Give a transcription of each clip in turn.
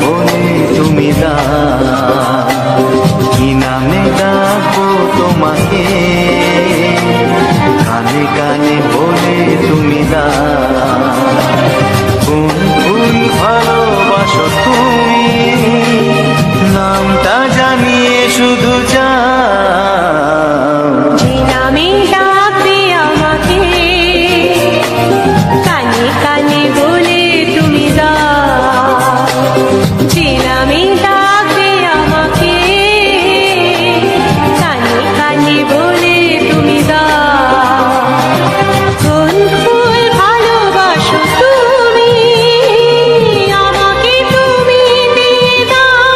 বলে তুমি দাও, কি নামে ডাকবো তোমাকে, কানে কানে বলে তুমি দাও, কোন ফুল ভালোবাসো তুমি, নামটা জানিয়ে শুধু যাও। যে নামে ডাকবে আমাকে, কানে কানে বলে তুমি দাও, যে নামে ডাকবে আমাকে, কানে কানে বলে তুমি দাও, কোন ফুল ভালোবাসো তুমি, আমাকে তুমি দিয়ে দাও।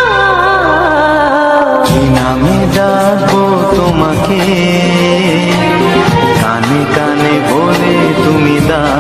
কি নামে ডাকবো তোমাকে, কানে কানে বলে তুমি দাও।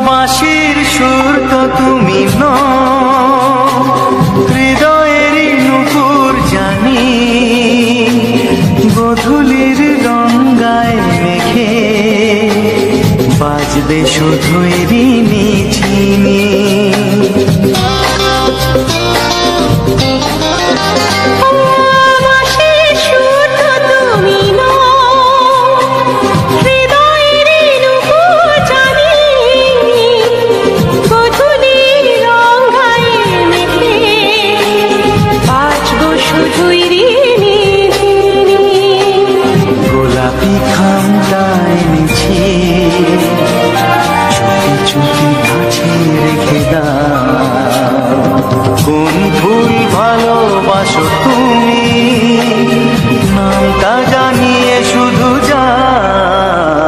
বাঁশির সুর তো তুমি নও, হৃদয়েরই নুপুর জানি, গোধূলির গঙ্গায় মেঘে বাজবে শুধুই ঋণী ঝিনি। গোলাপি খামটা এনেছি, চুপি চুপি কাছে রেখে দাও, কোন ফুল ভালোবাসো তুমি, নামটা জানিয়ে শুধু যাও।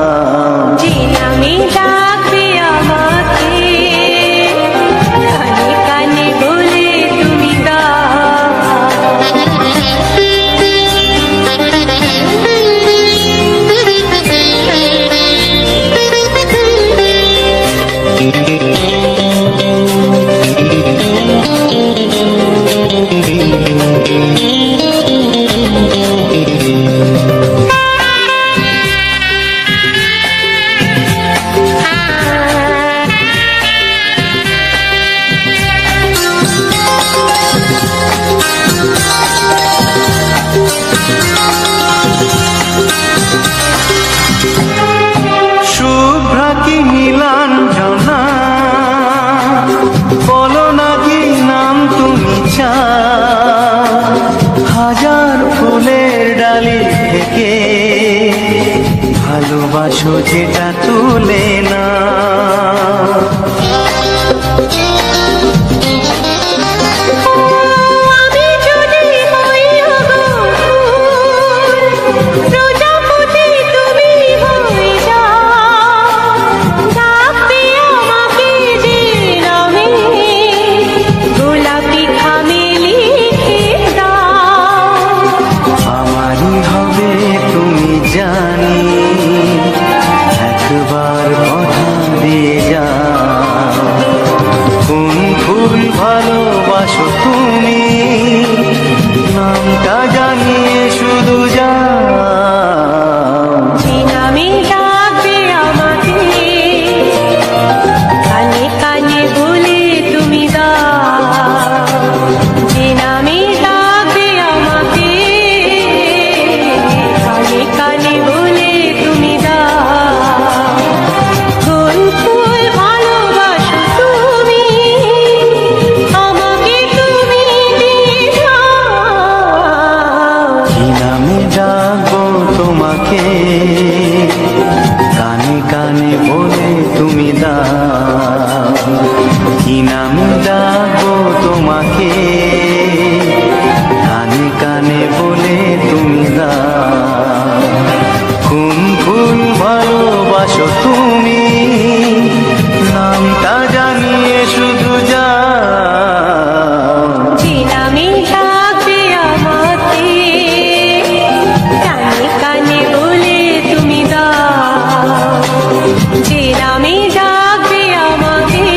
যে নামে ডাকবে আমাকে, কানে কানে বলে তুমি শুভ্রা কি নীলাঞ্জনা, বলো না কি নাম তুমি চাও, হাজার ফুলের ডালি থেকে ভালোবাসো যেটা তুলে না। আমারই হবে তুমি জানি, একবার কথা দিয়ে যাও, কোন ফুল ভালোবাসো তুমি, নামটা জানিয়ে শুধু যাও। যে নামে ডাকবে আমাকে, কানে কানে বলে তুমি দাও, যে নামে ডাকবে আমাকে, কানে কানে বলে তুমি দাও, কোন ফুল ভালোবাসো তুমি, আমাকে তুমি ডাকবো তোমাকে, কানে কানে বলে তুমি দাও কোন ফুল ভালোবাসো তুমি, নামটা জানিয়ে শুধু যাও। যে নামে ডাকবে আমাকে, কানে কানে বলে তুমি দাও। যে নামে ডাকবে আমাকে,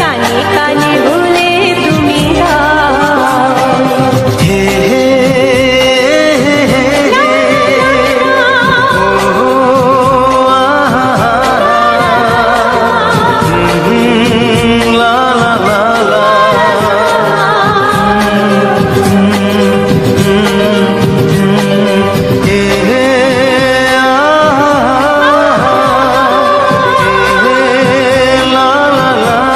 কানে কানে বলে তুমি দাও। হে হে হে ও লা লা লা লা হে হে লা লা লা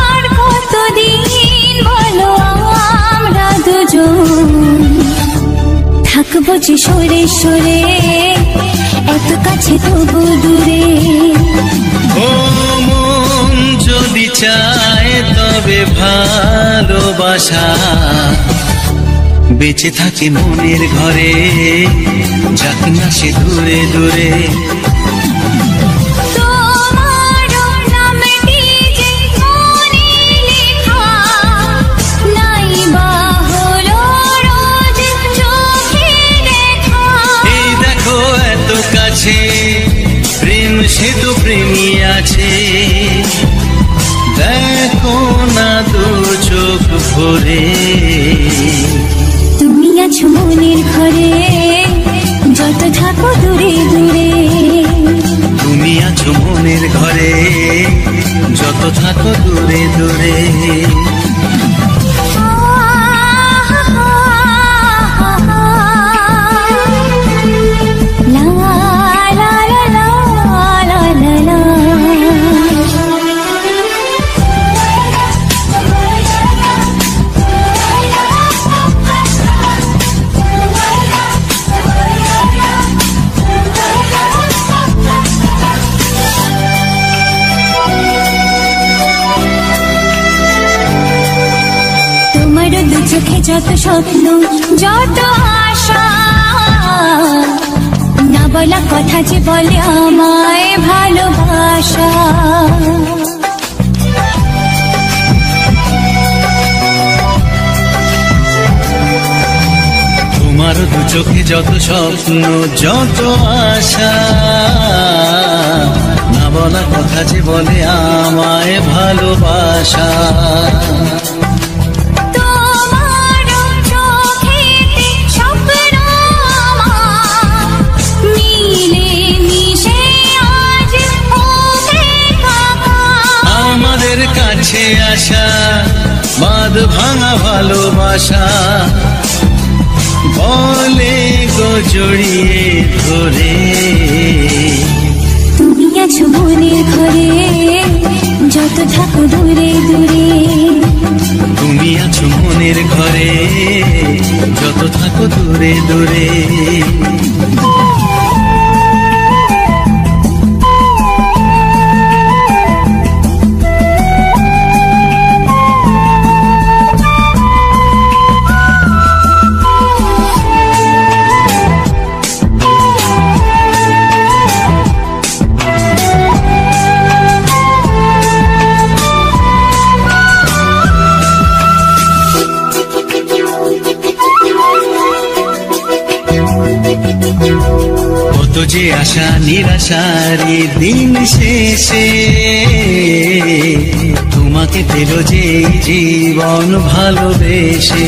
আর কতদিন বলো আমরা দুজন থাকবো যে সরে সরে, এত কাছে তবু দূরে। ও মন যদি চায় তবে ভালোবাসা বেঁচে থাকে মনের ঘরে, যাক না সে দূরে দূরে। তোমার নামটি যে মনে লেখা, নাই বা হলো রোজ চোখে দেখা। এই দেখো এত কাছে প্রেম, সে তো প্রেমী আছে, দেখো না দু চোখ ভরে। তুমি আছো মনের ঘরে, যত থাকো দূরে দূরে। তুমি আছো মনের ঘরে, যত থাকো দূরে দূরে। লা লা লা লা লা লা লা। তোমার দু চোখে যত স্বপ্ন, যত আশা, না বলা কথা যে বলে আমায় ভালোবাসা। তোমার দু চোখে যত স্বপ্ন, যত আশা, না বলা কথা যে বলে আমায় ভালোবাসা। তোমার চোখেতে স্বপ্ন আমার, মিলে মিশে আজ ওকে কাকা। আমাদের কাছে আসা বাঁধ ভাঙা ভালোবাসা, বলে গো জড়িয়ে ধরে। তুমি আছো মনের ঘরে, যত থাকো দূরে দূরে। তুমি আছো মনের ঘরে, যত থাকো দূরে দূরে। যে আশা নিরাশারি দিন শেষে তোমাকে পেল যে জীবন ভালোবেসে।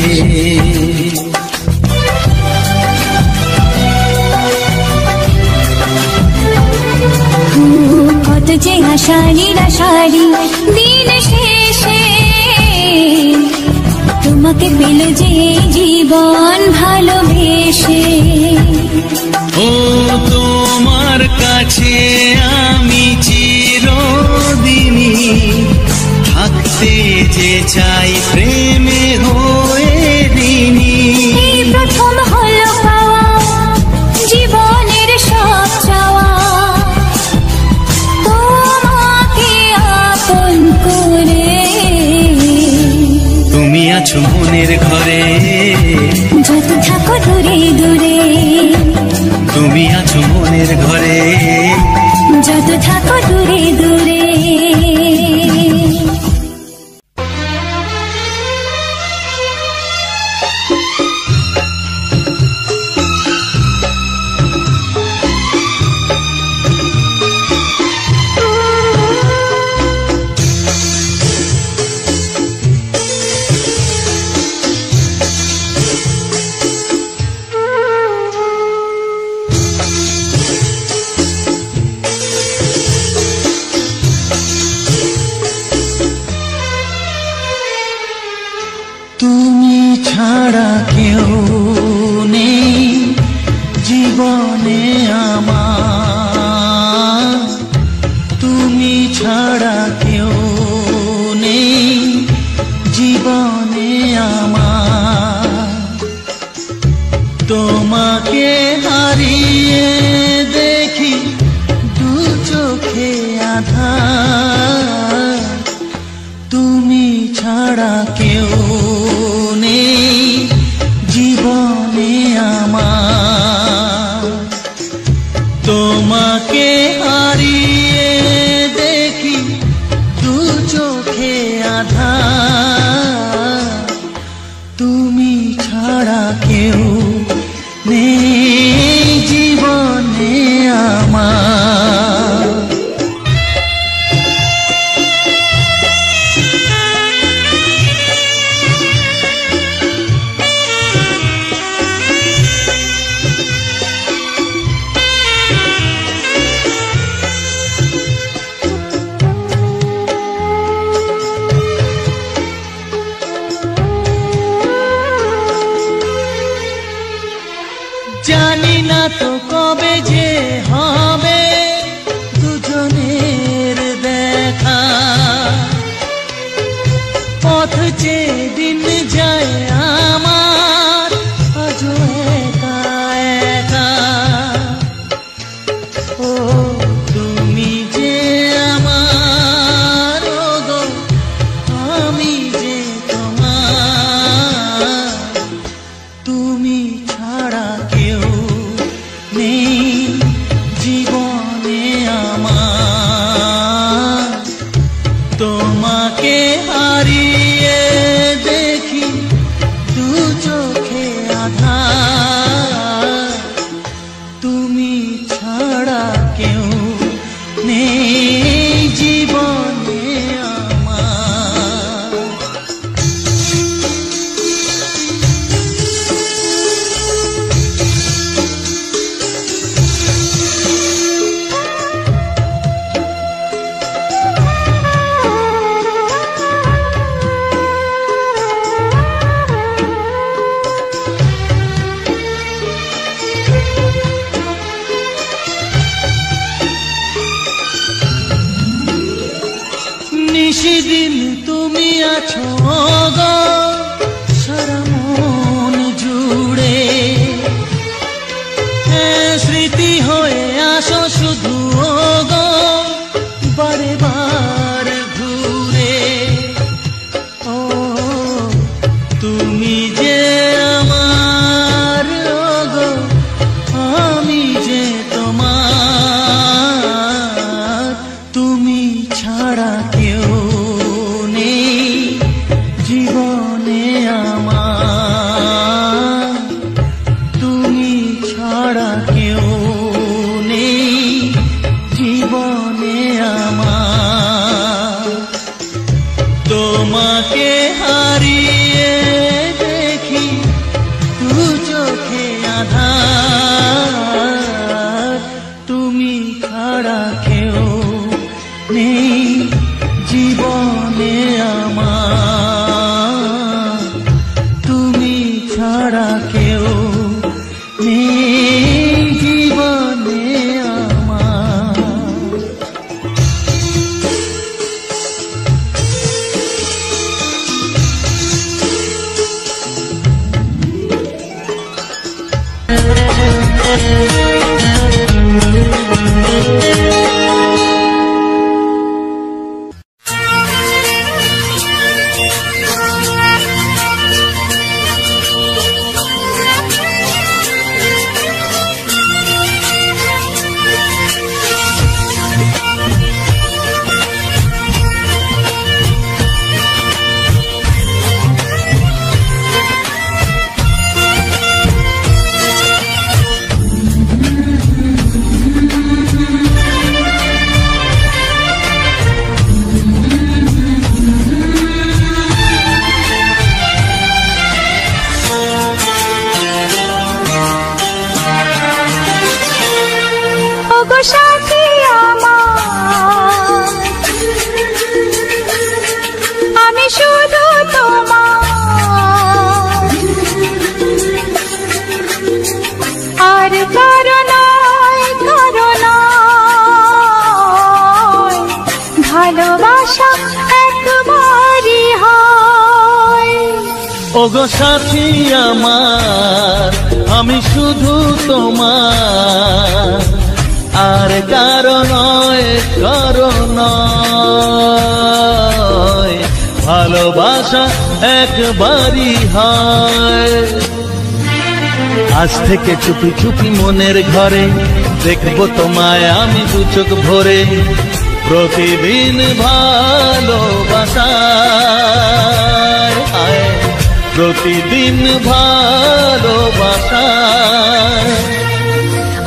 কত যে আশা নিরাশারি দিন শেষে তোমাকে পেল যে জীবন ভালোবেসে। ও তোমার কাছে আমি চিরদিনই থাকতে যে চাই প্রেমে হয়ে ঋণী। এই প্রথম হলো পাওয়া জীবনের সব চাওয়া, তোমাকে আপন করে। তুমি আছো মনের ঘরে যত থাকো দূরে দূরে, তুমি আছো মনের ঘরে যত থাকো দূরে দূরে। তুমি ছাড়া কেউ নেই জীবনে আমার, তুমি ছাড়া কেউ নেই জীবনে আমার। তোমাকে হারিয়ে দেখি দু চোখে আঁধার, তুমি ছাড়া কেউ নেই জীবনে আমার। তোমাকে হারিয়ে দেখি দু চোখে আঁধার, তুমি ছাড়া কেউ নেই জীবনে আমার। জানি না তো কবে যে হবে দুজনের দেখা, পথ চেয়ে দিন যায় আমার আজও একা একা। ও তুমি যে আমার, ও গো আমি যে তোমার, তুমি ছাড়া কেউ নেই জীবনে আমার। তোমাকে হারিয়ে দেখি দু চোখে আঁধার, তুমি ছাড়া কেউ নেই জীবনে আমার। নিশিদিন তুমি আছো গো সারা মন জুড়ে, স্মৃতি হয়ে আসো শুধু গো বারে বার ঘুরে। ও তুমি যে আমার, গো আমি যে তোমার, তুমি ছাড়া কেউ নেই জীবন নেই জীবনে আমার, তুমি ছাড়া কেউ নেই জীবনে আমার। ওগো সাথী আমার, আমি শুধু তোমার, আর কারো নয়, কারো নয়, ভালোবাসা একবারই হয়। ওগো সাথী আমার, আমি শুধু তোমার, আর কারো নয়, কারো নয়, ভালোবাসা একবারই হয়। আজ থেকে চুপি চুপি মনের ঘরে দেখবো তোমায় আমি দু চোখ ভরে, প্রতিদিন ভালোবাসায়, প্রতিদিন ভালোবাসায়।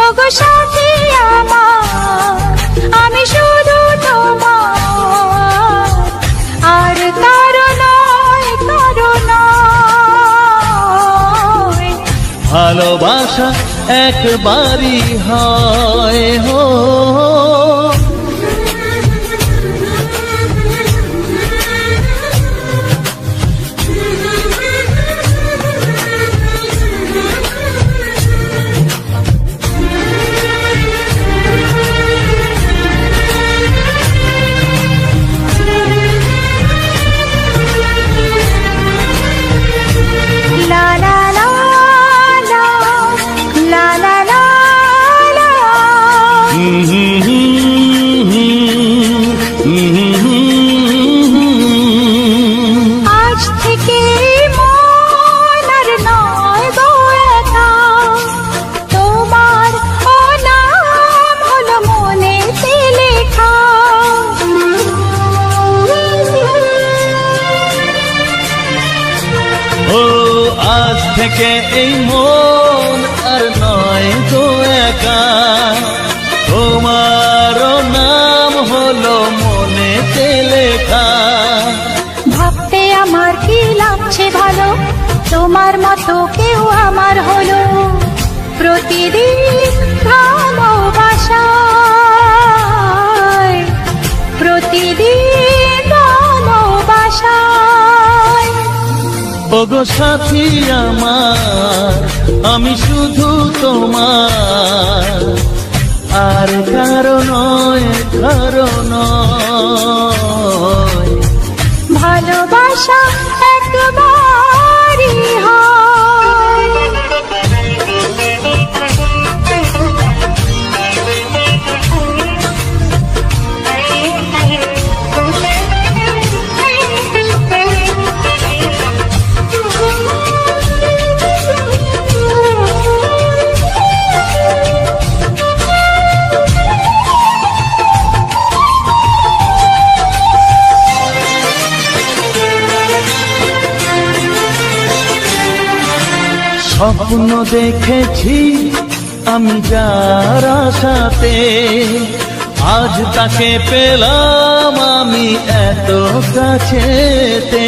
ওগো সাথী আমার, আমি শুধু তোমার, আর কারো নয়, কারো নয়, ভালোবাসা একবারই হয় হো। লা লা লা লা, লা লা লা লা। আজ থেকে মন আর নয় গো একা, তোমার ও নাম হলো মনেতে লেখা। ও আজ থেকে এই মন আর নয় তো একা, তোমার নাম হলো মনেতে লেখা। ভাবতে আমার কি লাগছে ভালো, তোমার মতো কেউ আমার হলো, প্রতিদিন ভালোবাসায়, প্রতিদিন ভালোবাসায়। ওগো সাথী আমার, আমি শুধু তোমার, আর কারো নয়, কারো নয়, ভালোবাসা একবারই হয়। স্বপ্ন দেখেছি আমি যার আশাতে, আজ তাকে পেলাম আমি এত কাছেতে।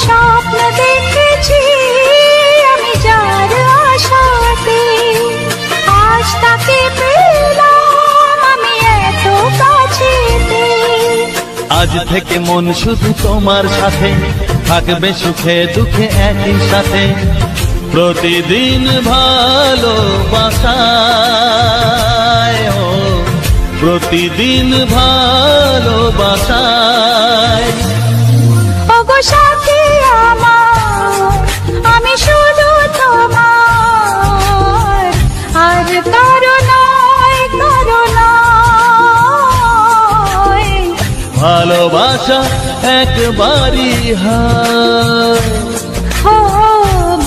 স্বপ্ন দেখেছি আমি যার আশাতে, আজ থেকে মন শুধু তোমার সাথে, থাকবে সুখে দুঃখে একই সাথে। প্রতিদিন ভালোবাসায়, ও প্রতিদিন ভালোবাসায়। ওগো সাথী আমার, আমি শুধু তোমার, আর কারো নয়, কারো নয়। ভালোবাসা একবারই হয়, ও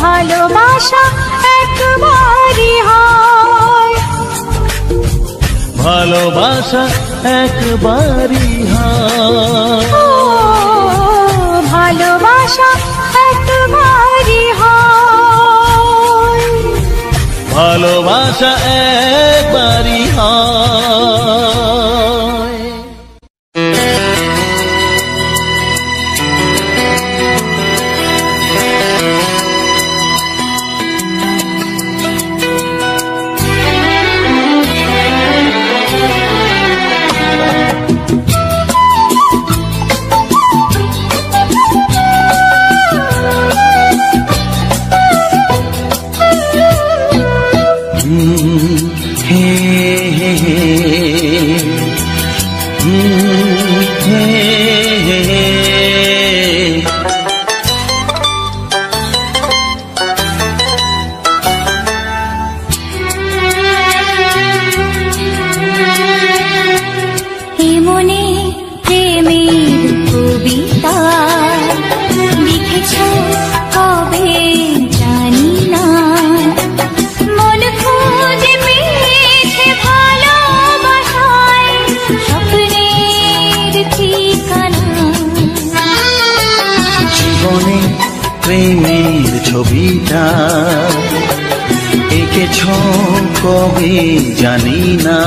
ভালোবাসা একবারই হয়। ভালোবাসা একবারই হয়, ও ভালোবাসা একবারই হয়। ভালোবাসা একবারই হয়। প্রেমের ছবিটা এঁকেছ কবে জানি না,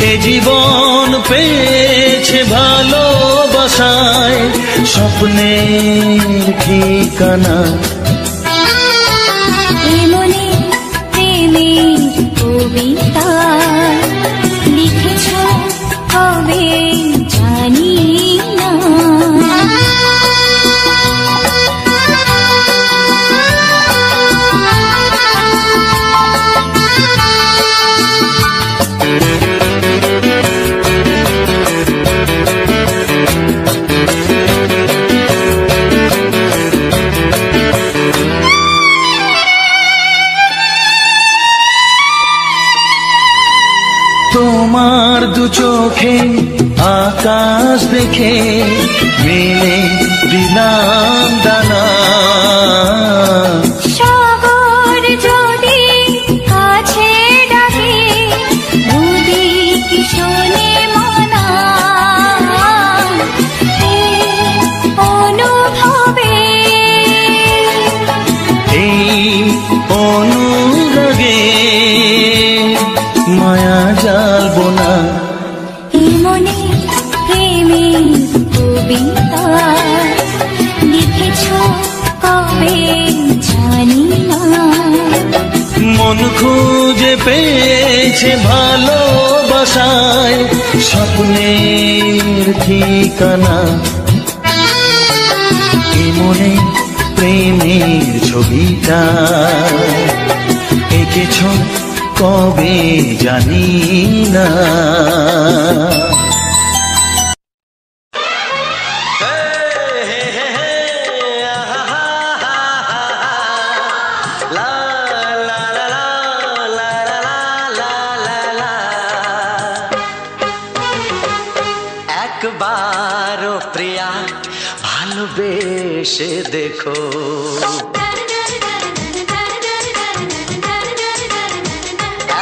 এ জীবন পেয়েছে ভালোবাসায় স্বপ্নের ঠিকানা। মনে প্রেমের কবিতা লিখেছ কবে জানি না। তোমার দু চোখে আকাশ দেখে মেলে দিলাম দানা, সাগর যদি কাছে ডাকে নদী কি শোনে মানা, অনুভবে এই অনুরাগে মায়া জালবো না। মনে প্রেমের কবিতা লিখেছ কবে জানি না। মন খুঁজে পেয়েছে ভালোবাসায় স্বপ্নের ঠিকানা, এ মনে প্রেমের ছবিটা এঁকেছ কবে জানি না। একবারও প্রিয়া ভালোবেসে দেখো,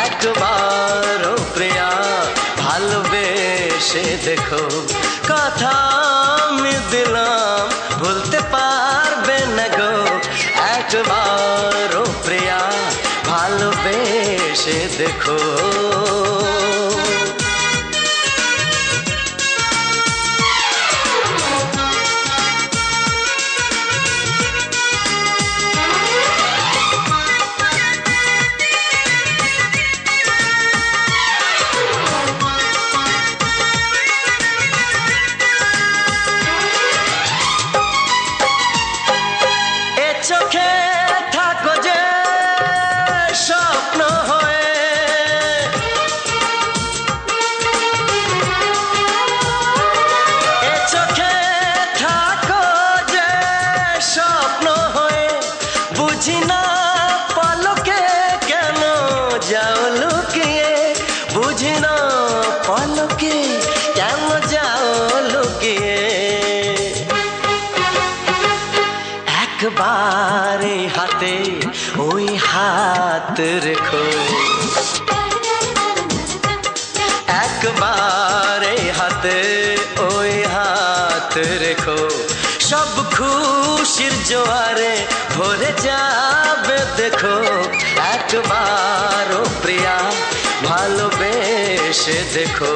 একবারও প্রিয়া ভালোবেসে দেখো, কথা আমি দিলাম ভুলতে পারবে না গো। একবারও প্রিয়া ভালোবেসে দেখো। হাত রেখো, একবার এই হাতে ওই হাত রেখো, সব খুশির জোয়ারে ভরে যাবে দেখো। একবার ও প্রিয়া ভালোবেসে দেখো।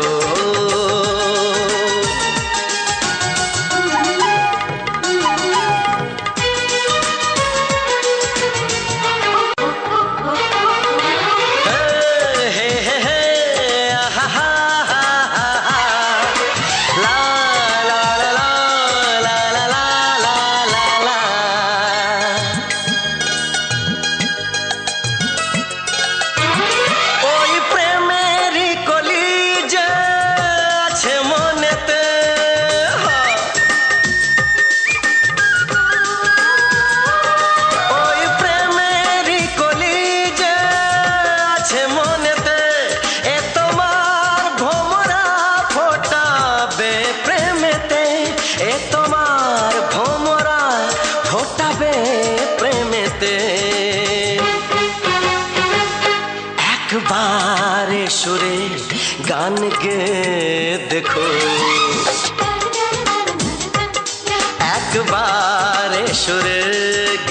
একবারে সুরে গান গে দেখো, একবারে সুরে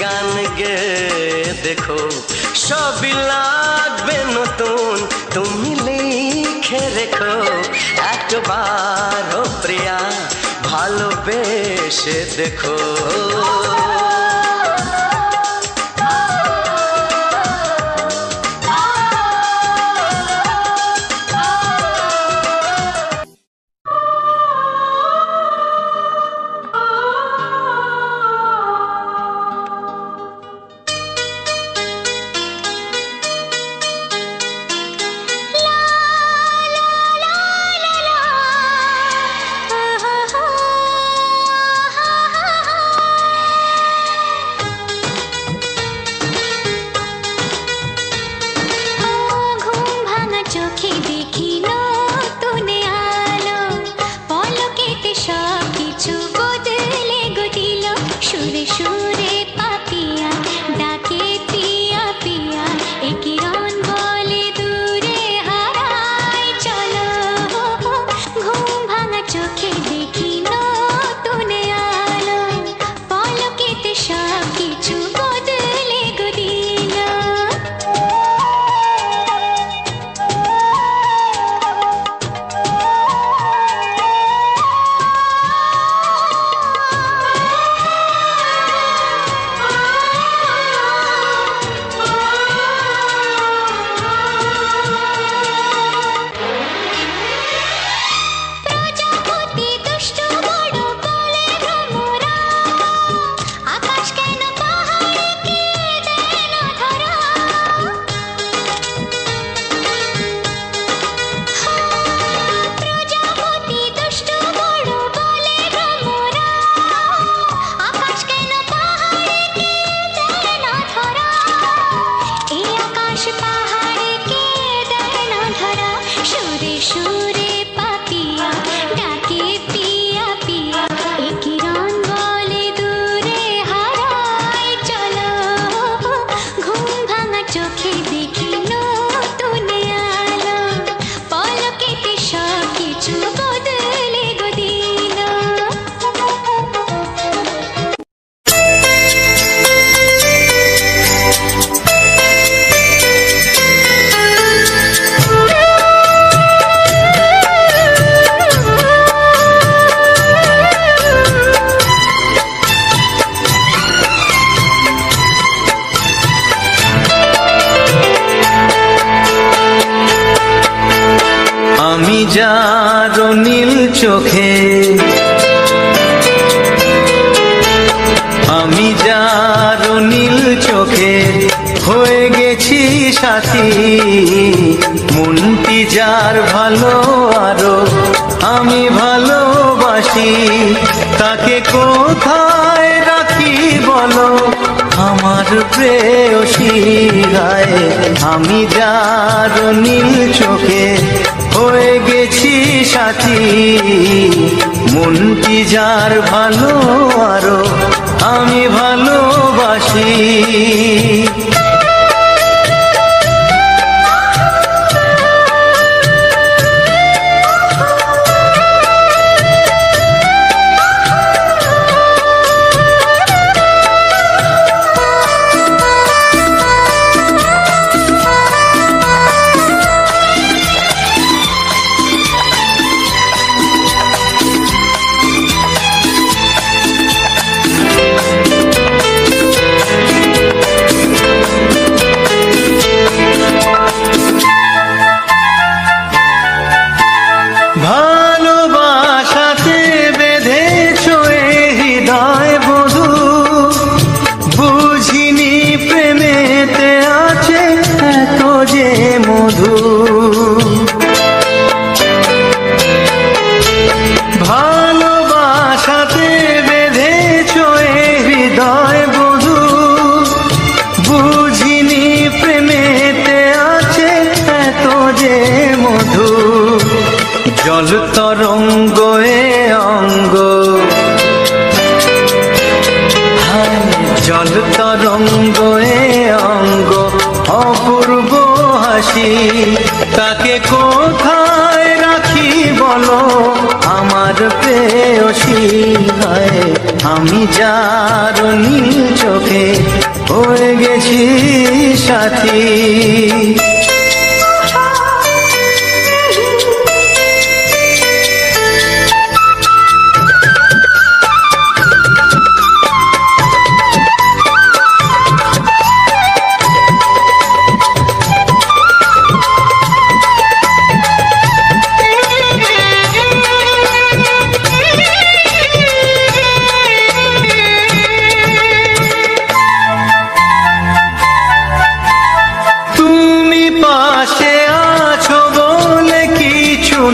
গান গে দেখো, সবই লাগবে নতুন তুমি লিখে রেখো। একবার ও প্রিয়া ভালোবেসে দেখো। যার নীল চোখে, আমি যার নীল চোখে হয়ে গেছি সাথী, মনটি যার ভালো আরো আমি ভালোবাসি, তাকে কোথায় রাখি বলো আমার প্রেয়সী গায়ে। আমি যার নীল চোখে হয়ে গেছি সাথী, মনটি যার ভালো আরো আমি ভালোবাসি। জল তরঙ্গ এ অঙ্গ, হায় জল তরঙ্গ এ অঙ্গ, অপূর্ব হাসি তাকে কোথায় রাখি বলো আমার প্রেয়সী। হায় আমি যার নীল চোখে হয়ে গেছি সাথী।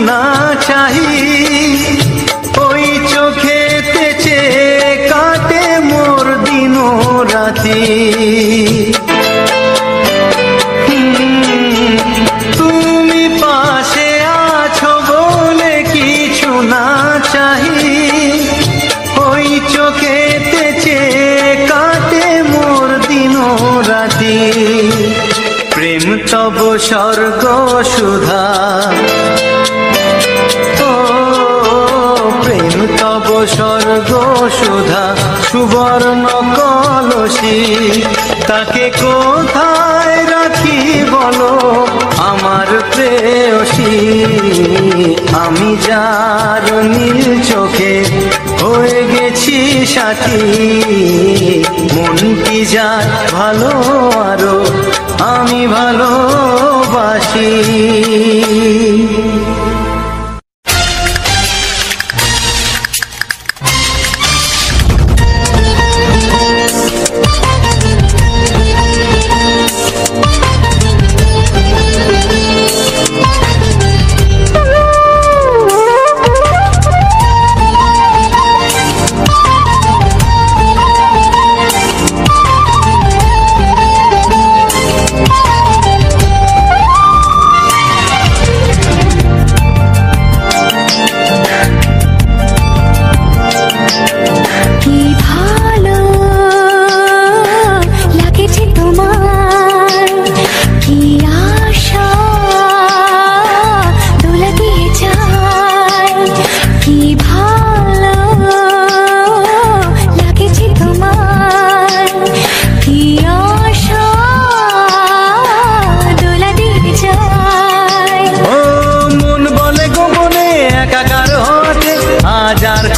না চাহি ওই চোখেতে চেয়ে কাটে মোর দিন রাতি। তুমি পাশে আছো বলে কিছু না চাহি ওই চোখেতে চেয়ে কাটে মোর দিন রাতি। প্রেম তব স্বর্গ সুধা, প্রেম তব স্বর্গ সুধা সুবর্ণ কলসি তাকে কোথায় রাখি বলো আমার প্রেয়সী। আমি যার নীল চোখে হয়ে গেছি সাথী, মন কি যার ভালো আরো আমি ভালোবাসি।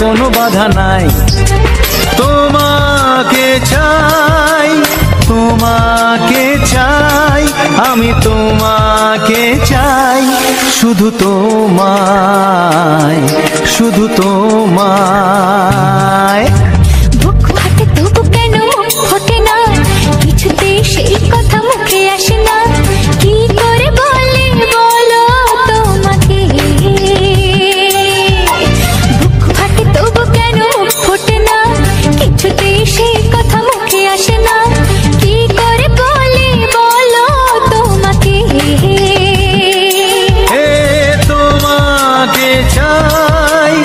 কোনো বাধা নাই, তোমাকে চাই, তোমাকে চাই, আমি তোমাকে চাই, শুধু তোমায়, শুধু তোমায়। বুক ফাটে তবু কেন ফোটে না, কিছুতে সেই কথা মুখে আসে না, কি করে বলে বলো তোমাকে। কিছুতে সেই কথা মুখে আসে না, কি করে বলে বলো তোমাকে। তোমাকে চাই,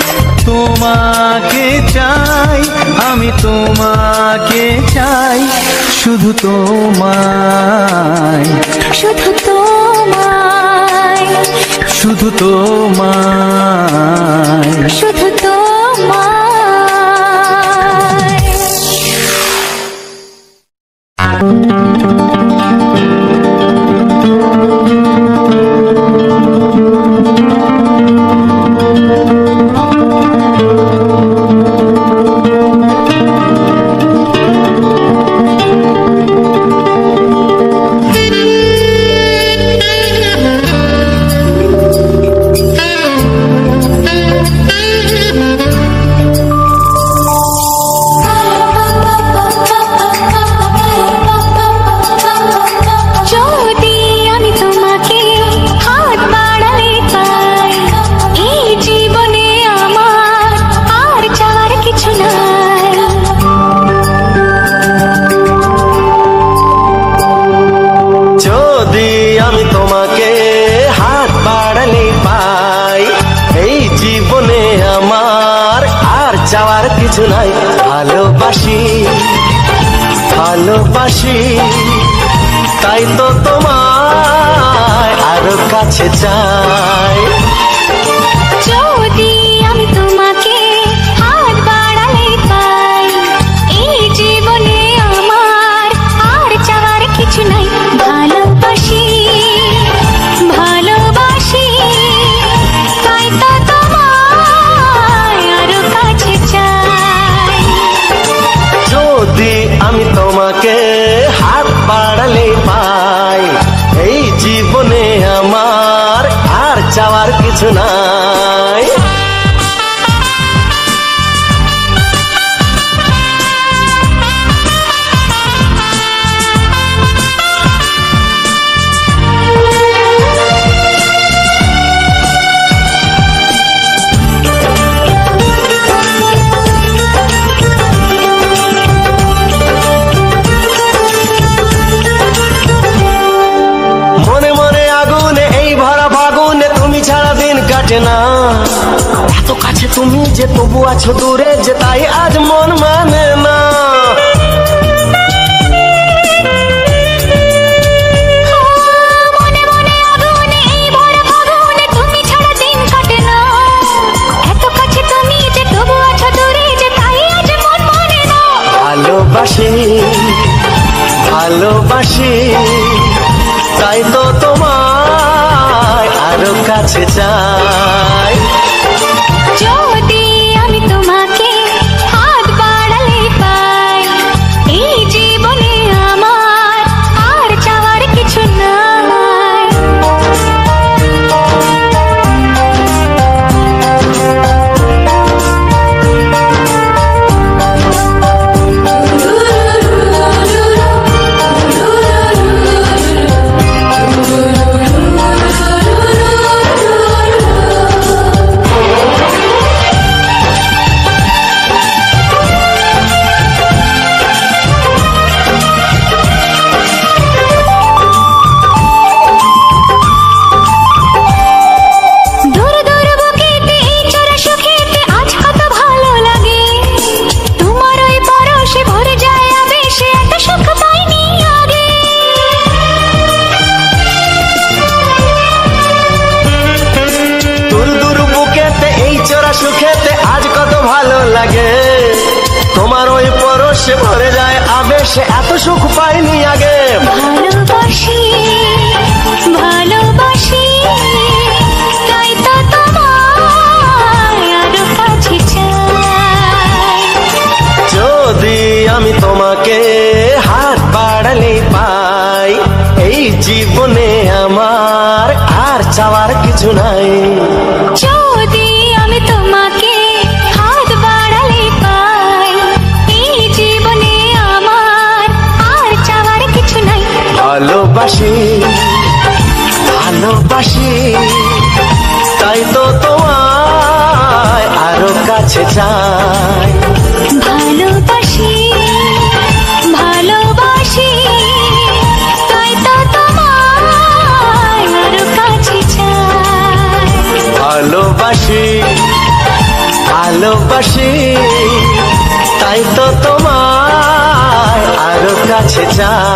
তোমাকে চাই, আমি তোমাকে চাই, শুধু তোমায়, শুধু তোমায়, শুধু তোমায়, শুধু তোমায়। কিছু নাই। ভালোবাসি ভালোবাসি তাই তো তোমায় আরো কাছে চাই। যদি আমি তোমাকে হাত বাড়ালে পাই, এই জীবনে আমার আর চাওয়ার কিছু নাই। ভালোবাসি ভালোবাসি তাই তো তোমায় আরো কাছে চাই। যদি আমি তোমাকে হাত বাড়ালে পাই, এই জীবনে আমার আর চাওয়ার কিছু নাই। মনে মনে আগুনে এই ভরা ফাগুনে তুমি ছাড়া দিন কাটে না। এত কাছে তুমি যে তবু আছো দূরে যে, তাই আজ মন মানে না। মনে মনে আগুনে এই ভরা ফাগুনে তুমি ছাড়া দিন কাটে না। এত কাছে তুমি যে তবু আছো দূরে যে, তাই আজ মন মানে না। ভালোবাসি ভালোবাসি তাই তো তোমায় আরো কাছে চাই। যদি আমি তোমাকে হাত বাড়ালে পাই, এই জীবনে আমার আর চাওয়ার কিছু নাই। দূর দূর বুকেতে এই চোরা সুখেতে আজ কত ভালো লাগে। তোমার ওই পরশে ভরে যায় আবেশে, এত সুখ পাইনি আগে। দূর দূর বুকেতে এই চোরা সুখেতে আজ কত ভালো লাগে। তোমার ওই পরশে ভরে যায় আবেশে, এত সুখ পাইনি আগে। ভালোবাসি ভালোবাসি তাই তো তোমায় আরো কাছে চাই। যদি আমি তোমাকে হাত বাড়ালে পাই, এই জীবনে আমার আর চাওয়ার কিছু নাই। যদি আমি তোমাকে হাত বাড়ালে পাই, এই জীবনে আমার আর চাওয়ার কিছু নাই। ভালোবাসি ভালোবাসি তাই তো তোমায় আরো কাছে চাই। ভালোবাসি ভালোবাসি তাই তো তোমায় আরো কাছে চাই। ভালোবাসি ভালোবাসি তাই তো তোমায় আরো কাছে চাই।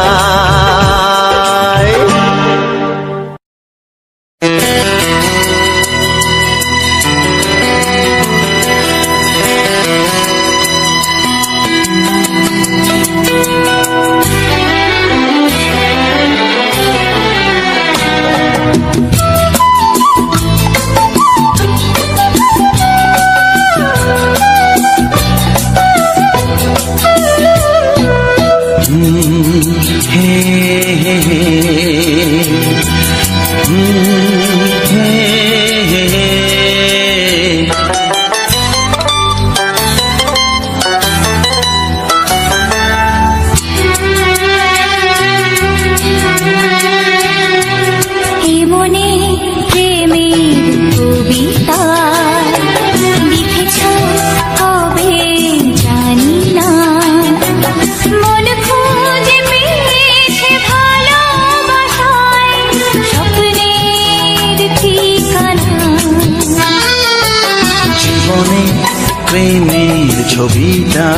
ছবিটা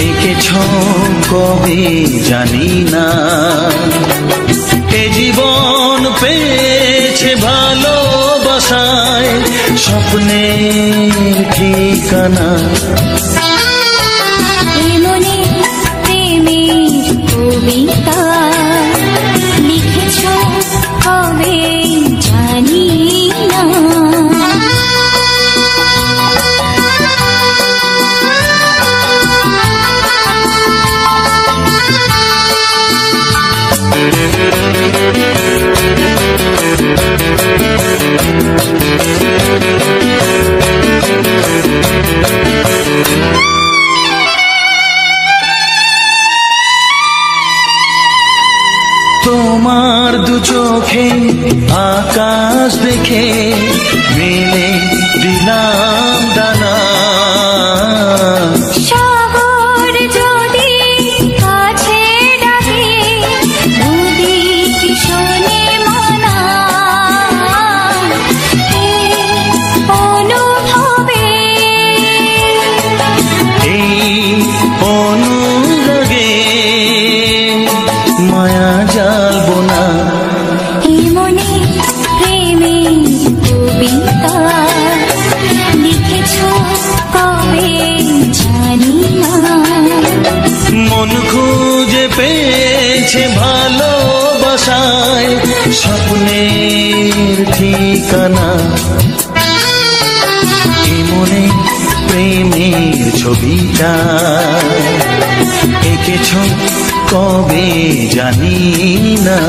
এঁকেছ কবে জানি না। এ জীবন পেয়েছে ভালোবাসায় স্বপ্নের ঠিকানা। মনে প্রেমের কবিতা লিখেছ কবে জানি না। তোমার দু চোখে আকাশ দেখে মেলে দিলাম ডানা। সাগর যদি কাছে ডাকে নদী কি শোনে মানা। অনুভবে এই অনুরাগে মায়া জ্বালবো না। মনে প্রেমের কবিতা লিখেছ কবে জানি না। মন খুঁজে পেয়েছে ভালোবাসায় স্বপ্নের ঠিকানা। এ মনে প্রেমের ছবিটা এঁকেছ কবে জানি না।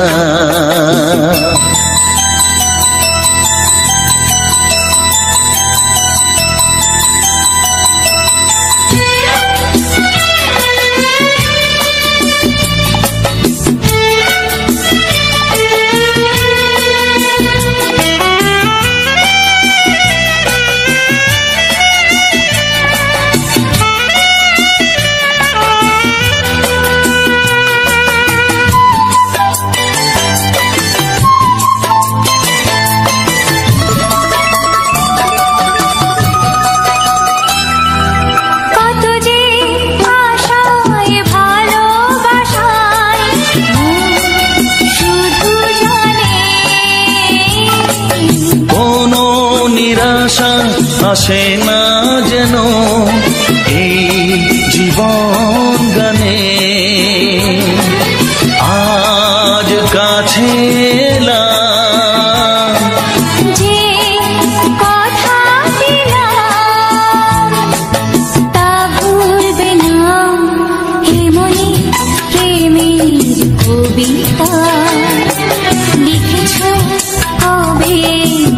কত যে আশায় ভালোবাসায় শুধু জানে কোনো নিরাশা আসে না যেন এই জীবন গানে। আজ কাছে এলাম যে কথা দিলাম তা ভুলবে না। হে মনে প্রেমের কবিতা লিখেছ কবে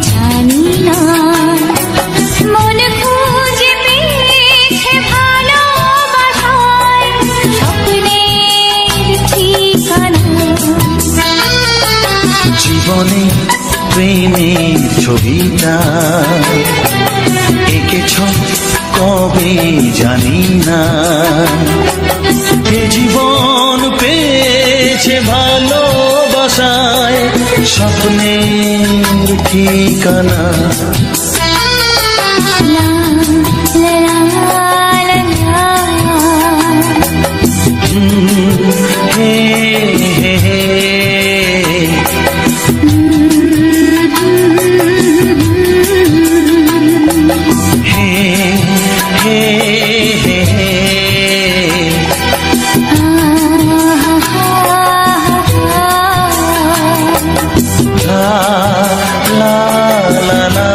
জানি না। মন খুঁজে পেয়েছে ভালোবাসায় স্বপ্নের ঠিকানা। জীবনে প্রেমের ছবিটা এঁকেছ কবে জানি না। এ জীবন পেয়েছে ভালোবাসায় স্বপ্নের ঠিকানা। লা লা লা লা হে হে হে হে হে হে লা লা লা লা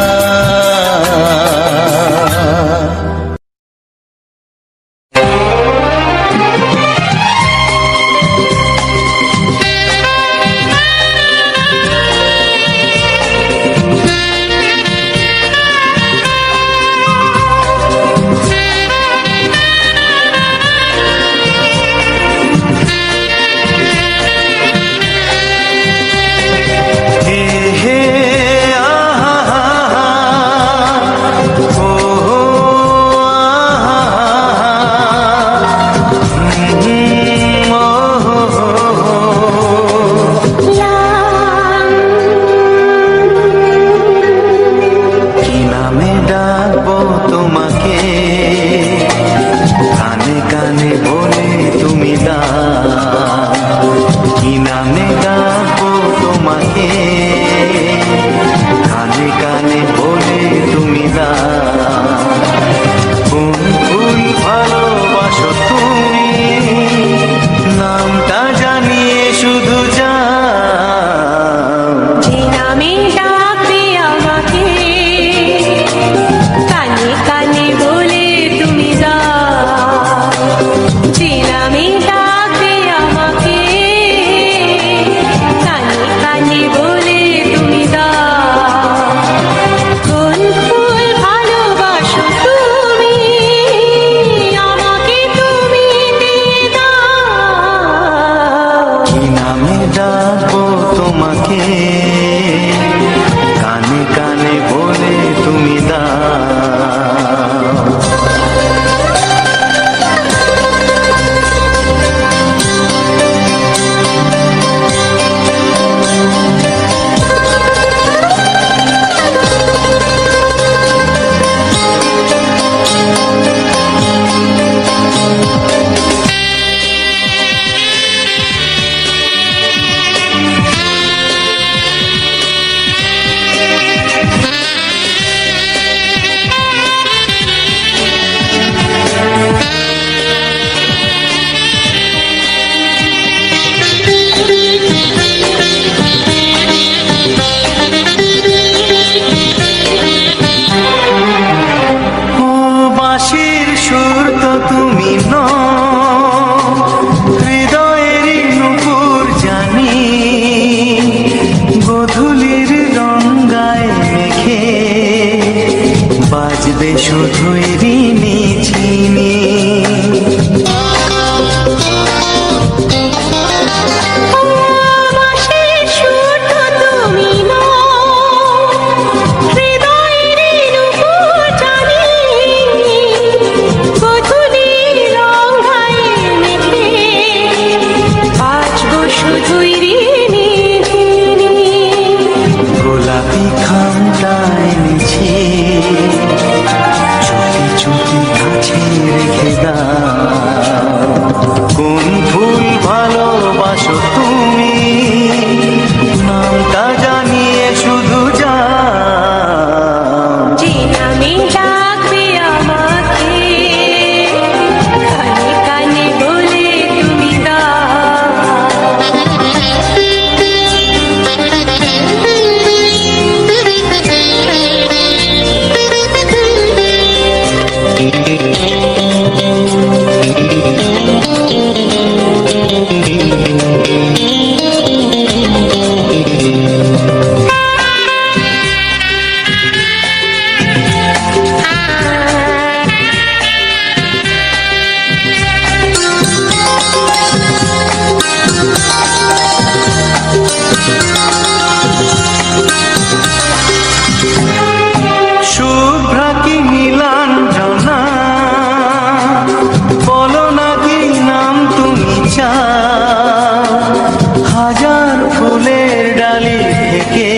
তোমাকে কানে কানে বলে তুমি দাও। শুধুই ঋণী চিনি গোলাপি খামটা এনেছি কাছে রেখে দাও। কোন ফুল ভালোবাসো তুমি নামটা জানিয়ে শুধু যাও। যে নামে ডাকবে আমাকে কানে কানে বলে তুমি শুভ্রা কি নীলাঞ্জনা বলো না কি নাম তুমি চাও। হাজার ফুলের ডালি থেকে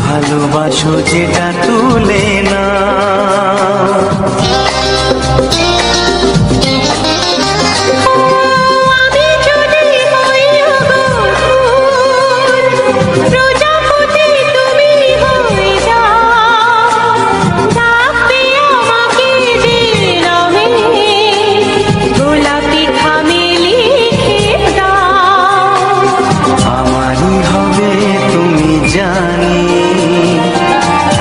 ভালোবাসো যেটা তুলে না। জানি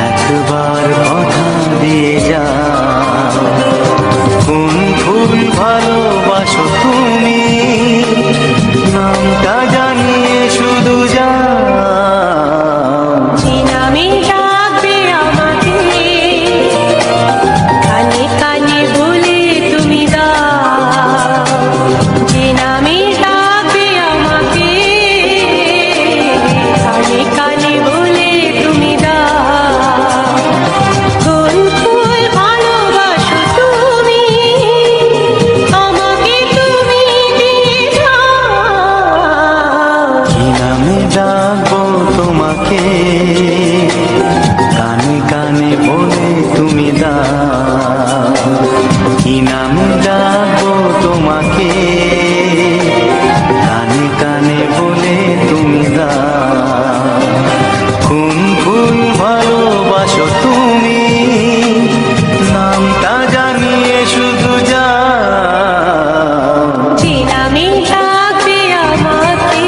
একবার কথা দিয়ে যাও। কোন ফুল ভালোবাসো তুমি নামটা জানিয়ে শুধু যাও। যে নামে ডাকবে আমাকে কানে কানে বলে তুমি দাও। যে নামে ডাকবে আমাকে কানে কানে বলে তুমি দাও। কোন ফুল ভালোবাসো তুমি আমাকে তুমি দিয়ে যাও। কি নামে ডাকবো তোমাকে কানে কানে বলে তুমি দাও। কি নামে ডাকবো তোমাকে কানে কানে বলে তুমি দাও। কোন ফুল ভালোবাসো তুমি নামটা জানিয়ে শুধু যাও। যে নামে ডাকবে আমাকে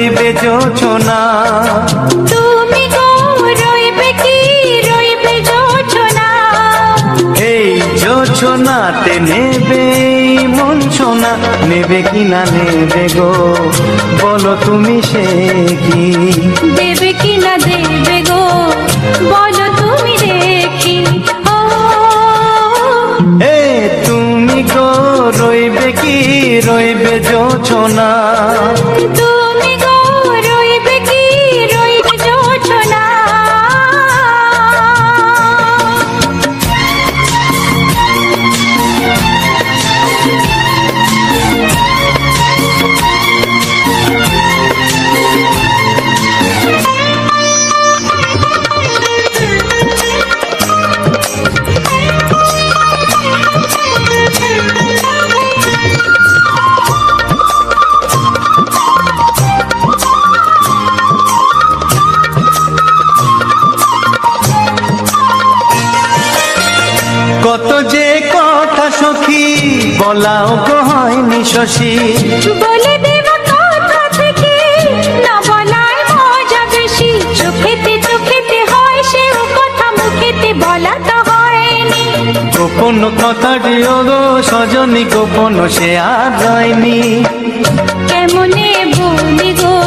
রইবে জোছনা। তুমি গো রইবে কি রইবে জোছনা। এই জোছনাতে নেবে মন সোনা, নেবে কি না নেবে গো বলো তুমি সে কি। দেবে কি না দেবে গো বলো তুমি দেখি। ও এ তুমি গো রইবে কি রইবে জোছনা। তুমি গো রইবে কি রইবে জোছনা। কত যে কথা সখী বলাও গো হয়নি শশী। বলে দেব কথা থেকে না বলায় মজা বেশি। চোখেতে হয় সেও কথা, মুখেতে বলা তো হয়নি। গোপন কথা দিও গো সজনী, গোপন সে আর হয়নি। কেমনে বলি গো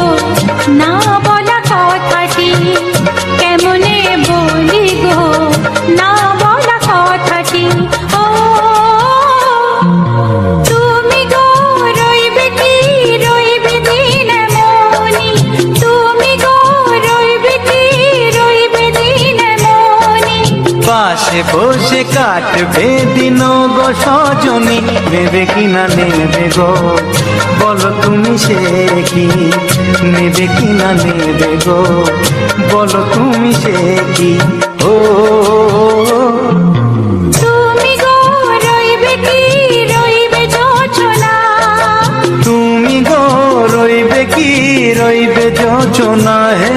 না বলা কথাটি। কেমনে বলি গো না বলা কথাটি। ও তুমি গো রইবে কি রইবে দিন মনি। তুমি গো রইবে কি রইবে দিন মনি। পাশে বসে কাটবে দিন গো সজনী, নেবে কি না নেবে গো বলো তুমি সে কি। নেবে কি না নেবে গো বলো তুমি সে কি। ও তুমি গো রইবে কি রইবে জোছনা। তুমি গো রইবে কি রইবে জোছনা। হে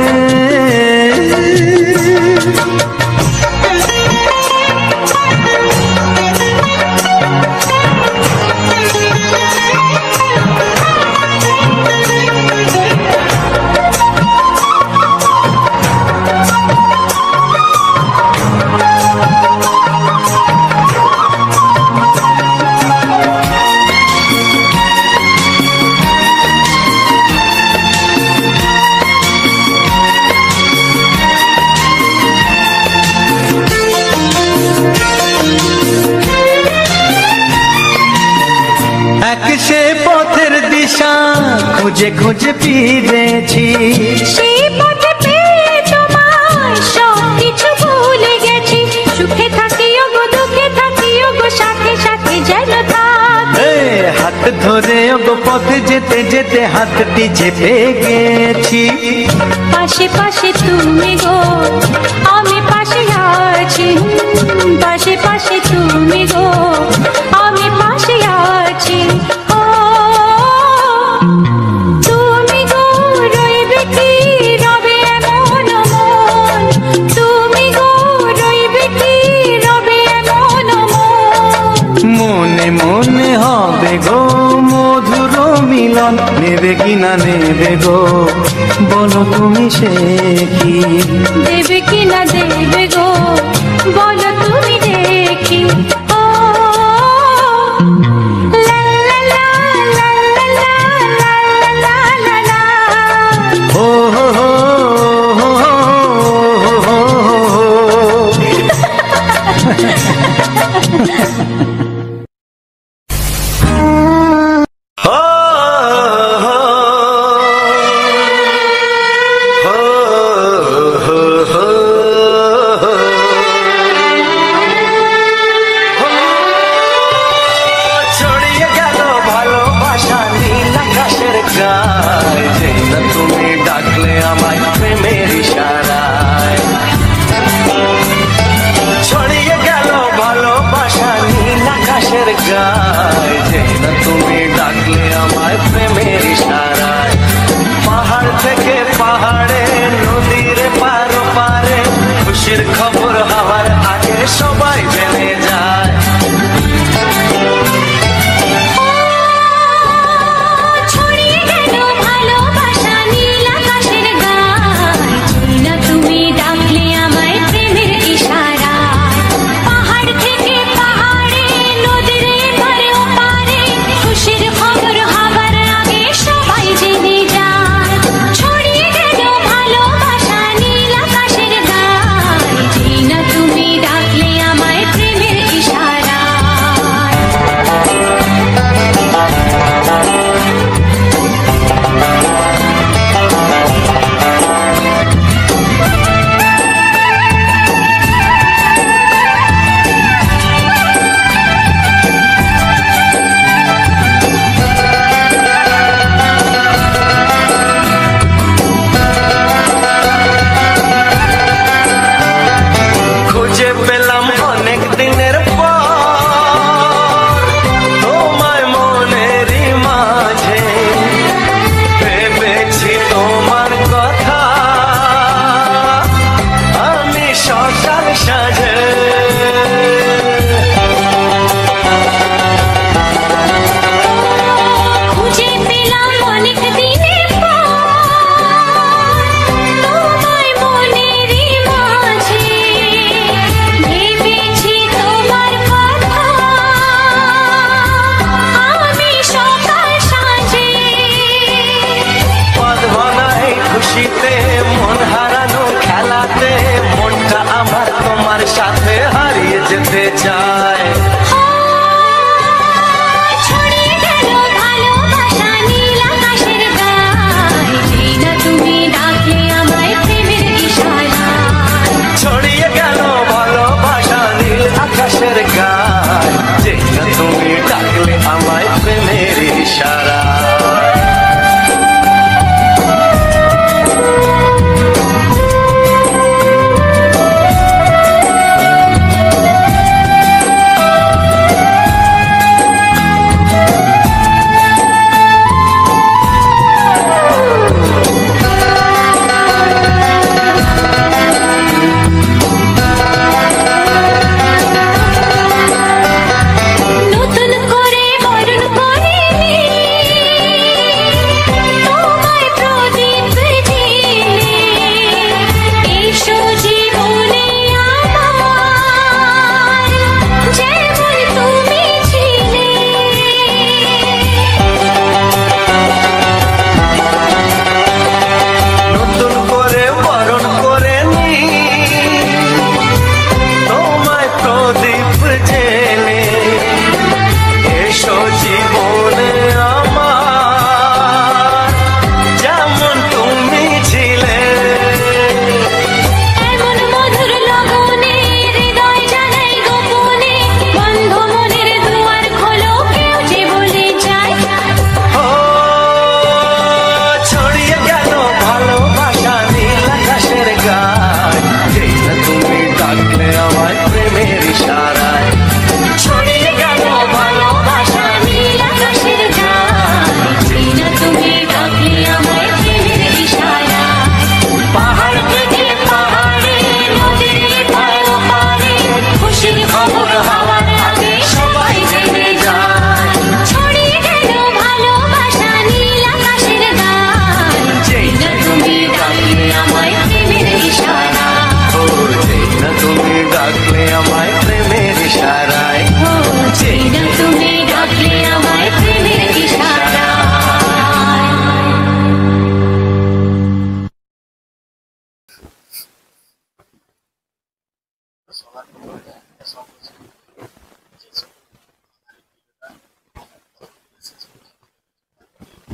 এক সে পথের দিশা খুঁজে খুঁজে ফিরেছি। সেই পথে পেয়ে তোমায় সব কিছু ভুলে গেছি। সুখে থাকিও গো দুঃখে থাকিও গো সাথে সাথে যেন থাক। এ হাত ধরে গো পথে যেতে যেতে হাতটি চেপে গেছি। পাশে পাশে তুমি গো আমি পাশে আছি। পাশে পাশে তুমি গো আমি পাশে আছি। ও তুমি গো রইবে কি রবে এমন মন। তুমি গো রইবে কি রবে এমন মন। মনে মনে হবে গো মধুর মিলন, নেবে কি না নেবে গো বলো তুমি সে কি। দেবে কি না দেবে গো বলো তুমি দেখি। ও লা লা লা লা লা লা লা লা লা। ও হো হো হো হো হো ছড়িয়ে গেল ভালোবাসা নীল আকাশের গায়ে, যেই না তুমি ডাকলে আমায় প্রেমের ইশারায়। ছড়িয়ে গেল ভালোবাসা নীল আকাশের গায়ে, যেই না তুমি ডাকলে আমায় প্রেমের ইশারায়। পাহাড় থেকে পাহাড়ে নদীর পারো পারে খুশির খবর হওয়ার আগে সবাই জেনে যায়। ছড়িয়ে গেল ভালোবাসা নীল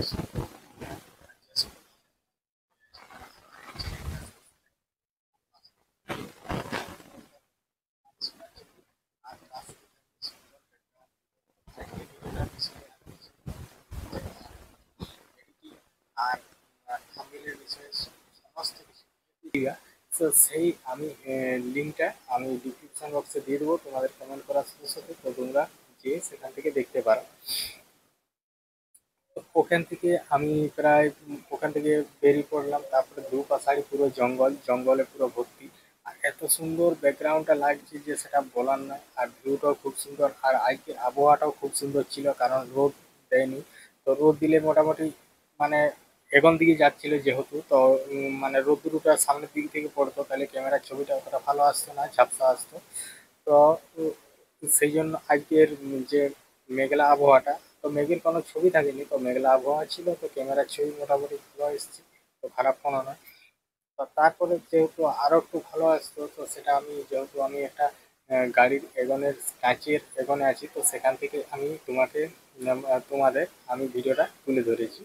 আর থাম্বনেলের বিষয়ে সমস্ত কিছু। তো সেই আমি লিঙ্কটা আমি ডিসক্রিপশন বক্সে দিয়ে দেবো তোমাদের কমেন্ট করার সাথে সাথে, তো তোমরা যে সেখান থেকে দেখতে পারো। তো ওখান থেকে আমি প্রায় ওখান থেকে বেরিয়ে পড়লাম, তারপরে দুপাশাড়ি পুরো জঙ্গল, জঙ্গলে পুরো ভর্তি। আর এত সুন্দর ব্যাকগ্রাউন্ডটা লাগছে যে সেটা বলার নয়। আর ভিউটাও খুব সুন্দর, আর আজকের আবহাওয়াটাও খুব সুন্দর ছিল, কারণ রোদ দেয়নি। তো রোদ দিলে মোটামুটি মানে এখন দিকে যাচ্ছিল যেহেতু, তো মানে রোদ্দুরটা সামনের দিক থেকে পড়তো, তাহলে ক্যামেরার ছবিটা অতটা ভালো আসতো না, ঝাপসা আসতো। তো সেই জন্য আজকের যে মেঘলা আবহাওয়াটা, তো মেঘের কোনো ছবি থাকেনি, তো মেঘলা আবহাওয়া ছিল, তো ক্যামেরার ছবি মোটামুটি ভালো এসেছে, তো খারাপ কোনো নয়। তো তারপরে যেহেতু আরো একটু ভালো আসতো, তো সেটা আমি যেহেতু আমি একটা গাড়ির এগনের কাঁচের এগনে আছি, তো সেখান থেকে আমি তোমাদের আমি ভিডিওটা তুলে ধরেছি।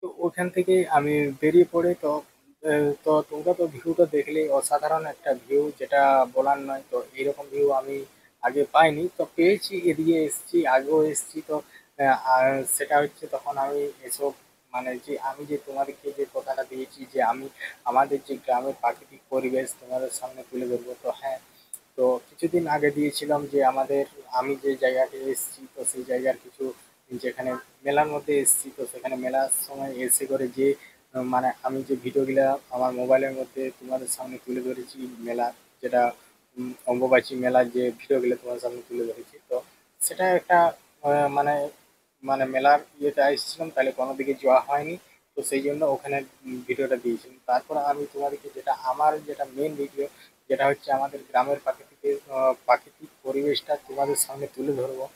তো ওখান থেকে আমি বেরিয়ে পড়ে, তো তোমরা তো ভিউটা দেখলে, অসাধারণ একটা ভিউ, যেটা বলার নয়। তো এইরকম ভিউ আমি আগে পাইনি, তো পেয়েছি, এদিকে এসেছি, আগেও এসেছি। তো আর সেটা হচ্ছে তখন আমি এসব মানে যে আমি যে তোমাদেরকে যে কথাটা দিয়েছি যে আমি আমাদের যে গ্রামের প্রাকৃতিক পরিবেশ তোমাদের সামনে তুলে ধরবো, তো হ্যাঁ, তো কিছুদিন আগে দিয়েছিলাম যে আমি যে জায়গাতে এসেছি, তো সেই জায়গার কিছু যেখানে মেলার মধ্যে এসেছি, তো সেখানে মেলার সময় এসে করে যে মানে আমি যে ভিডিওগুলা আমার মোবাইলের মধ্যে তোমাদের সামনে তুলে ধরেছি, মেলা যেটা অম্বুবাচী মেলার যে ভিডিওগুলো তোমাদের সামনে তুলে ধরেছি, তো সেটা একটা মানে মানে মেলার ইয়েতে এসেছিলাম, তাহলে কোনো দিকে যাওয়া হয়নি, তো সেই জন্য ওখানে ভিডিওটা দিয়েছিলাম। তারপর আমি তোমাদেরকে যেটা মেন ভিডিও, যেটা হচ্ছে আমাদের গ্রামের প্রাকৃতিক পরিবেশটা তোমাদের সামনে তুলে ধরবো।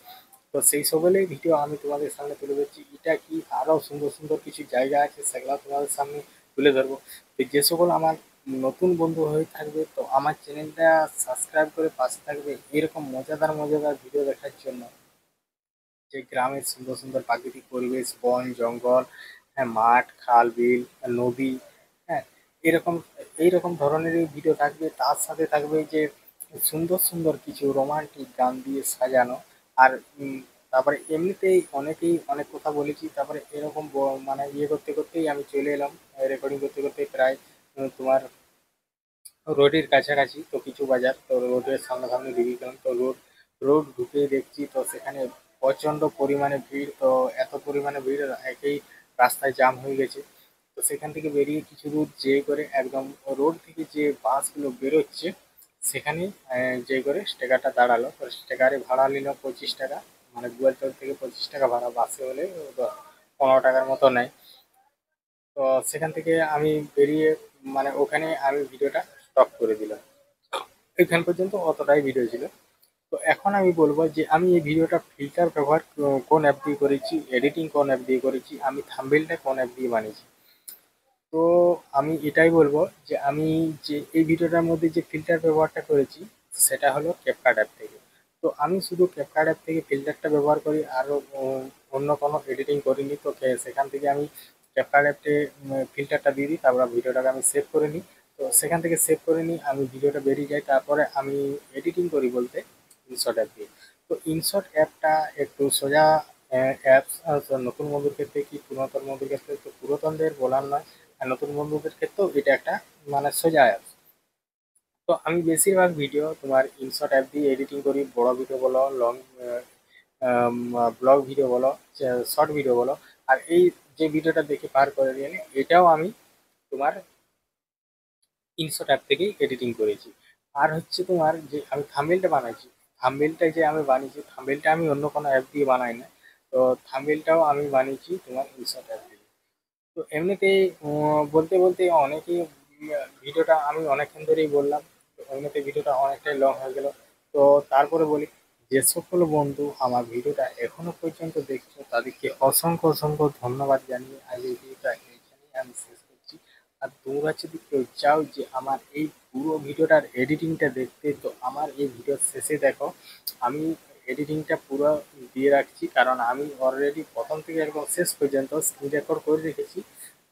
তো সেই সকলেই ভিডিও আমি তোমাদের সামনে তুলে ধরছি। এটা কি আরো সুন্দর সুন্দর কিছু জায়গা আছে, সেগুলো তোমাদের সামনে তুলে ধরবো। তো যে সকল আমার নতুন বন্ধু হয়ে থাকবে, তো আমার চ্যানেলটা সাবস্ক্রাইব করে পাশে থাকবে এরকম মজাদার মজাদার ভিডিও দেখার জন্য, যে গ্রামের সুন্দর সুন্দর প্রাকৃতিক পরিবেশ, বন জঙ্গল, হ্যাঁ, মাঠ খাল বিল, নদী, হ্যাঁ, এরকম এইরকম ধরনেরই ভিডিও থাকবে। তার সাথে থাকবে যে সুন্দর সুন্দর কিছু রোমান্টিক গান দিয়ে সাজানো। আর তারপরে এমনিতেই অনেকেই অনেক কথা বলেছি, তারপরে এরকম মানে ইয়ে করতে করতেই আমি চলে এলাম, রেকর্ডিং করতে করতে প্রায় তোমার রোডের কাছাকাছি। তো কিছু বাজার, তো রোডের সামনাসামনি ঢুকে গেলাম, তো রোড ঢুকে দেখছি, তো সেখানে প্রচন্ড পরিমাণে ভিড়। তো এত পরিমাণে ভিড়, একেই রাস্তায় জ্যাম হয়ে গেছে। তো সেখান থেকে বেরিয়ে কিছু দূর যেয়ে করে একদম রোড থেকে যে বাসগুলো বেরোচ্ছে, সেখানে যে করে স্টেকারটা দাঁড়ালো, তো স্টেকারে ভাড়া নিল 25 টাকা, মানে গোয়ালতোড় থেকে 25 টাকা ভাড়া, বাসে হলে 15 টাকার মতো নেয়। তো সেখান থেকে আমি বেরিয়ে মানে ওখানে আমি ভিডিওটা স্টপ করে দিলাম। এখান পর্যন্ত অতটাই ভিডিও ছিল। তো এখন আমি বলবো যে আমি এই ভিডিওটা ফিল্টার ব্যবহার কোন অ্যাপ দিয়ে করেছি, এডিটিং কোন অ্যাপ দিয়ে করেছি, আমি থাম্বনেলটা কোন অ্যাপ দিয়ে বানিয়েছি। তো আমি এটাই বলবো যে আমি যে এই ভিডিওটার মধ্যে যে ফিল্টার ব্যবহারটা করেছি, সেটা হলো ক্যাপকাট অ্যাপ থেকে। তো আমি শুধু ক্যাপকাট অ্যাপ থেকে ফিল্টারটা ব্যবহার করি, আরও অন্য কোনো এডিটিং করিনি। তো সেখান থেকে আমি ক্যাপকাট অ্যাপে ফিল্টারটা দিয়ে দিই, তারপর ভিডিওটাকে আমি সেভ করে নিই। তো সেখান থেকে সেভ করে নিই, আমি ভিডিওটা বেরিয়ে যায়, তারপরে আমি এডিটিং করি বলতে ইনশট অ্যাপ দিয়ে। তো ইনশট অ্যাপটা একটু সোজা অ্যাপস, নতুন বন্ধুর ক্ষেত্রে কি পুরাতন বন্ধুর ক্ষেত্রে, তো পুরাতনদের বলার নয়, আর নতুন বন্ধুদের ক্ষেত্রেও এটা একটা মানে সোজা অ্যাপ। তো আমি বেশিরভাগ ভিডিও তোমার ইনশট অ্যাপ দিয়ে এডিটিং করি, বড় ভিডিও বলো, লং ব্লগ ভিডিও বলো, শর্ট ভিডিও বলো। আর এই যে ভিডিওটা দেখে পার করে দিয়ে এটাও আমি তোমার ইনশট অ্যাপ থেকেই এডিটিং করেছি। আর হচ্ছে তোমার যে আমি থাম্বনেলটা বানাইছি, থাম্বনেলটা যে আমি বানিয়েছি, থাম্বনেলটা আমি অন্য কোনো অ্যাপ দিয়ে বানাই না। তো থাম্বনেলটাও আমি বানিয়েছি তোমার ইনশট অ্যাপ দিয়ে। তো এমনিতেই বলতে বলতে অনেকেই ভিডিওটা আমি অনেকক্ষণ ধরেই বললাম, তো এমনিতে ভিডিওটা অনেকটাই লং হয়ে গেল। তো তারপরে বলি, যে সকল বন্ধু আমার ভিডিওটা এখনো পর্যন্ত দেখছো, তাদেরকে অসংখ্য অসংখ্য ধন্যবাদ জানিয়ে আজ এই ভিডিওটা এখানেই আমি শেষ করছি। আর তোমরা যদি কেউ চাও যে আমার এই পুরো ভিডিওটার এডিটিংটা দেখতে, তো আমার এই ভিডিওর শেষে দেখো আমি এডিটিংটা পুরো দিয়ে রাখছি, কারণ আমি অলরেডি প্রথম থেকে একদম শেষ পর্যন্ত স্ক্রিন রেকর্ড করে রেখেছি।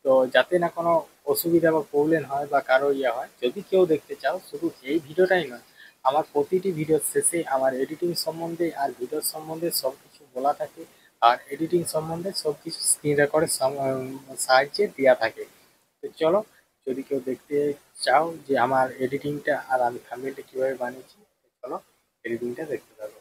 তো যাতে না কোনো অসুবিধা বা প্রবলেম হয় বা কারো ইয়ে হয়, যদি কেউ দেখতে চাও, শুধু এই ভিডিওটাই নয়, আমার প্রতিটি ভিডিওর শেষে আমার এডিটিং সম্বন্ধে আর ভিডিওর সম্বন্ধে সব কিছু বলা থাকে, আর এডিটিং সম্বন্ধে সব কিছু স্ক্রিন রেকর্ডের সাহায্যে দেওয়া থাকে। তো চলো, যদি কেউ দেখতে চাও যে আমার এডিটিংটা আর আমি থাম্বনেলটা কীভাবে বানিয়েছি, চলো এডিটিংটা দেখতে পাবো।